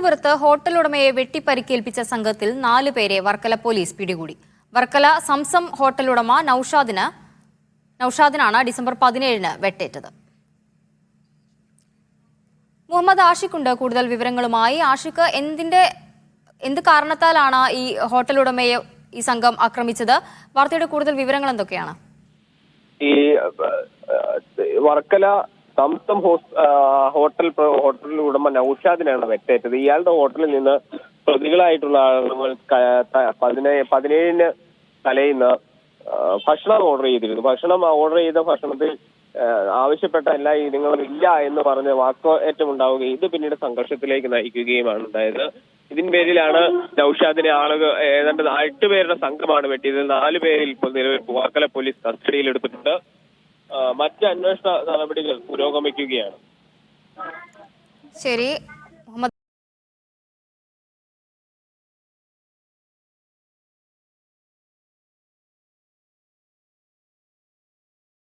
തിരുവനന്തപുരത്ത് ഹോട്ടൽ ഉടമയെ വെട്ടിപ്പരിക്കേൽപ്പിച്ച സംഘത്തിൽ 4 പേരെ വർക്കല പോലീസ് പിടികൂടി. വർക്കല സംസം ഹോട്ടൽ ഉടമ നൌഷാദിനാണ് ഡിസംബർ 17-ന് വെട്ടേറ്റത്. മുഹമ്മദ് ആഷിഖുണ്ട് കൂടുതൽ വിവരങ്ങളുമായി. ആഷിഖ്, എന്ത് കാരണത്താലാണ് ഈ ഹോട്ടൽ ഉടമയെ ഈ സംഘം ആക്രമിച്ചത്? വാർത്തയുടെ കൂടുതൽ വിവരങ്ങൾ എന്തൊക്കെയാണ്? ഈ വർക്കല സംസം ഹോട്ടൽ ഉടമ നൌഷാദിനാണ് വെട്ടേറ്റത്. ഇയാളുടെ ഹോട്ടലിൽ നിന്ന് പ്രതികളായിട്ടുള്ള ആളുകൾ 17-ന് തലേന്ന് ഭക്ഷണം ഓർഡർ ചെയ്തിരുന്നു. ഓർഡർ ചെയ്ത ഭക്ഷണത്തിൽ ആവശ്യപ്പെട്ട എല്ലാ ഇനങ്ങളും ഇല്ല എന്ന് പറഞ്ഞ് വാക്കേറ്റം ഉണ്ടാവുകയും ഇത് പിന്നീട് സംഘർഷത്തിലേക്ക് നയിക്കുകയുമാണ് ഉണ്ടായത്. ഇതിന് പേരിലാണ് നൌഷാദിനെ ആളുകൾ ഏതാണ്ട് 8 പേരുടെ സംഘമാണ് വെട്ടിയത്. 4 പേരിൽ ഇപ്പോൾ നിലവിൽ വർക്കല പോലീസ് കസ്റ്റഡിയിൽ എടുത്തിട്ടുണ്ട്. മറ്റ് അന്വേഷണ നടപടികൾ പുരോഗമിക്കുകയാണ്. ശരി.